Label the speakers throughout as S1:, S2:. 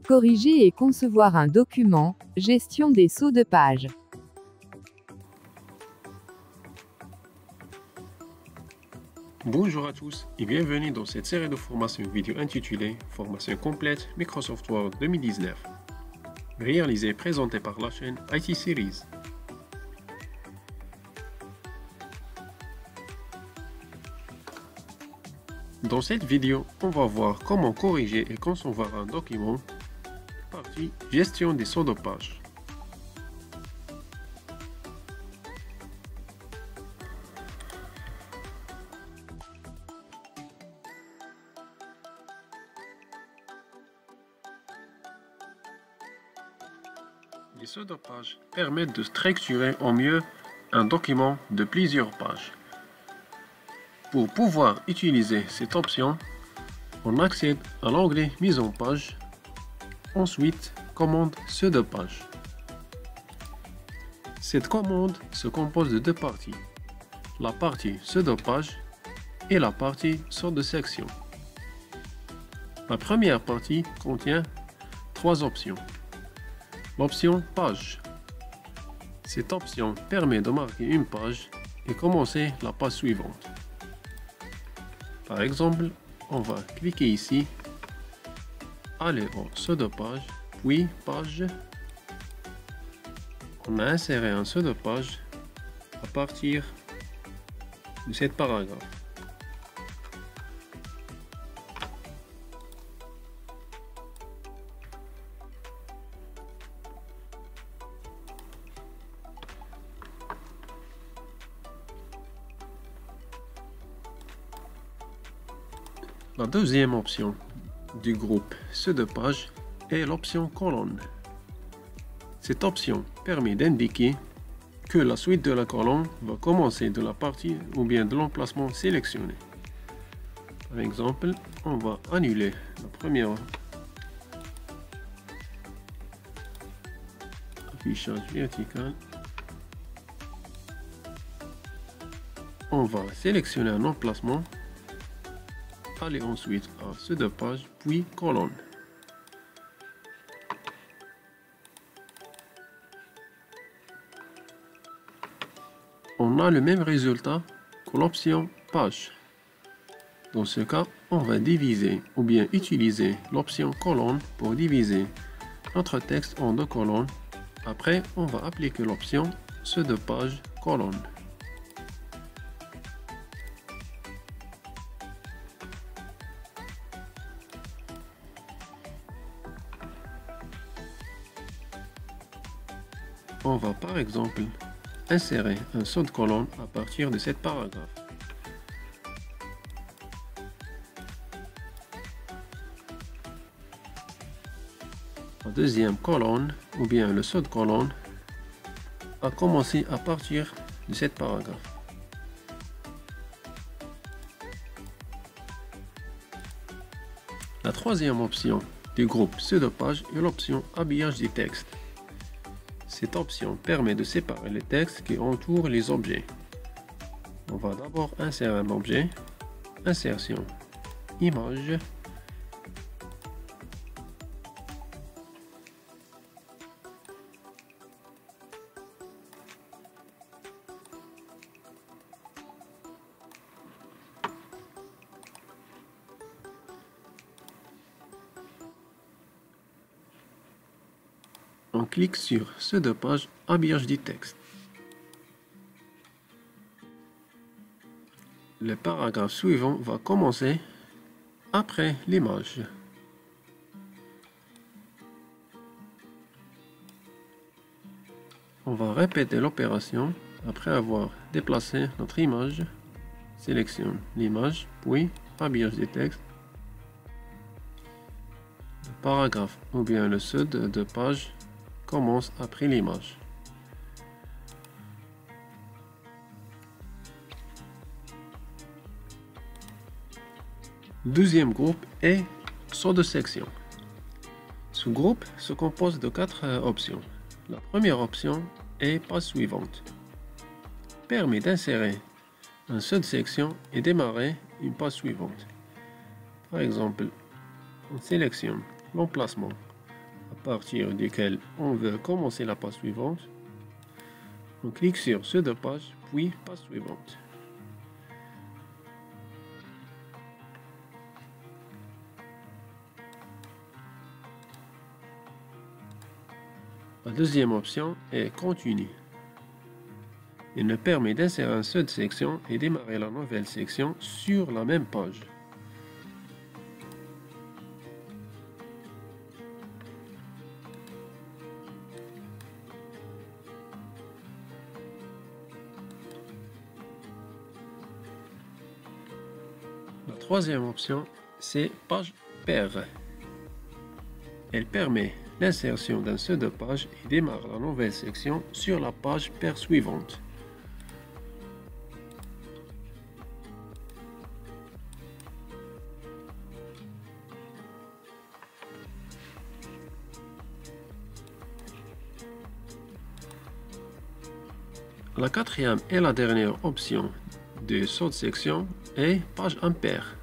S1: Corriger et concevoir un document, gestion des sauts de page.
S2: Bonjour à tous et bienvenue dans cette série de formations vidéo intitulée Formation complète Microsoft Word 2019, réalisée et présentée par la chaîne IT Series. Dans cette vidéo, on va voir comment corriger et concevoir un document. Partie Gestion des sauts de page. Les sauts de page permettent de structurer au mieux un document de plusieurs pages. Pour pouvoir utiliser cette option, on accède à l'onglet Mise en page, ensuite Commande Sauts de page. Cette commande se compose de deux parties, la partie Sauts de page et la partie Sauts de section. La première partie contient trois options. L'option Page. Cette option permet de marquer une page et commencer la page suivante. Par exemple, on va cliquer ici, aller au saut de page, puis page. On a inséré un saut de page à partir de cette paragraphe. La deuxième option du groupe Sauts de page est l'option colonne. Cette option permet d'indiquer que la suite de la colonne va commencer de la partie ou bien de l'emplacement sélectionné. Par exemple, on va annuler la première affichage vertical. On va sélectionner un emplacement. Aller ensuite à Sauts de page, puis colonne. On a le même résultat que l'option page. Dans ce cas, on va diviser ou bien utiliser l'option colonne pour diviser notre texte en deux colonnes. Après, on va appliquer l'option Sauts de page colonne. On va par exemple insérer un saut de colonne à partir de cette paragraphe. La deuxième colonne ou bien le saut de colonne a commencé à partir de cette paragraphe. La troisième option du groupe Sauts de page est l'option Habillage du texte. Cette option permet de séparer les textes qui entourent les objets. On va d'abord insérer un objet, insertion, image, on clique sur Sauts de page, habillage du texte. Le paragraphe suivant va commencer après l'image. On va répéter l'opération après avoir déplacé notre image. Sélectionne l'image, puis habillage du texte. Le paragraphe ou bien le saut de page commence après l'image. Deuxième groupe est saut de section. Ce groupe se compose de quatre options. La première option est page suivante. Permet d'insérer un saut de section et démarrer une page suivante. Par exemple, on sélectionne l'emplacement à partir duquel on veut commencer la page suivante. On clique sur ce de page, puis page suivante. La deuxième option est Continue. Il nous permet d'insérer une seule section et démarrer la nouvelle section sur la même page. La troisième option, c'est Page paire. Elle permet l'insertion d'un seul de page et démarre la nouvelle section sur la page paire suivante. La quatrième et la dernière option de saut de section est Page impaire.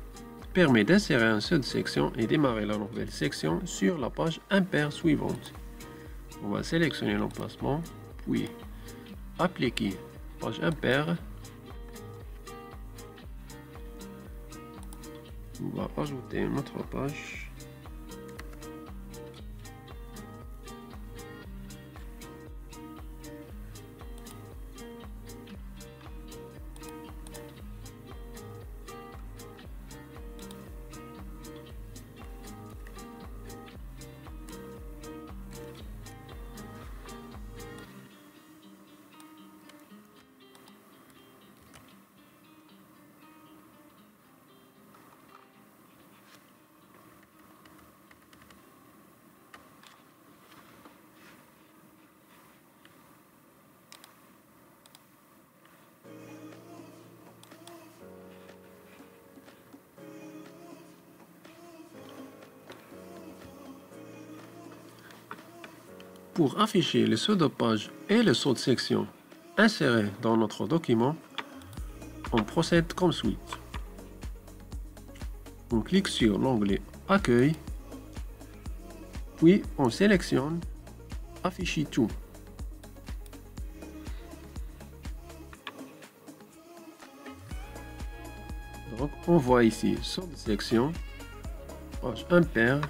S2: Permet d'insérer une seule section et démarrer la nouvelle section sur la page impaire suivante. On va sélectionner l'emplacement, puis appliquer Page impaire. On va ajouter une autre page. Pour afficher le saut de page et le saut de section insérés dans notre document, on procède comme suit. On clique sur l'onglet Accueil, puis on sélectionne Afficher tout. Donc on voit ici saut de section, page impaire,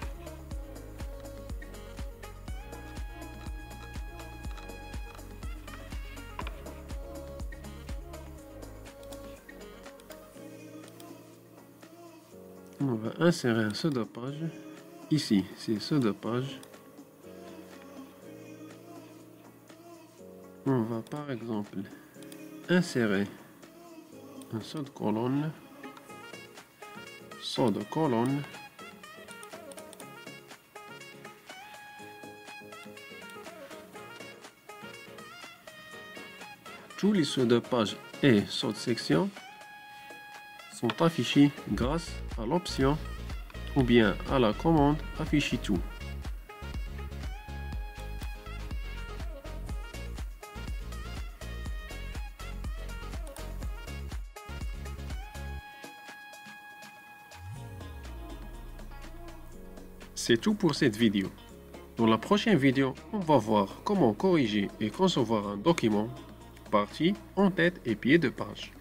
S2: on va insérer un saut de page. Ici, c'est saut de page. On va par exemple insérer un saut de colonne, saut de colonne, tous les sauts de page et sauts de section sont affichés grâce à l'option ou bien à la commande Afficher tout. C'est tout pour cette vidéo. Dans la prochaine vidéo, on va voir comment corriger et concevoir un document, partie, en tête et pied de page.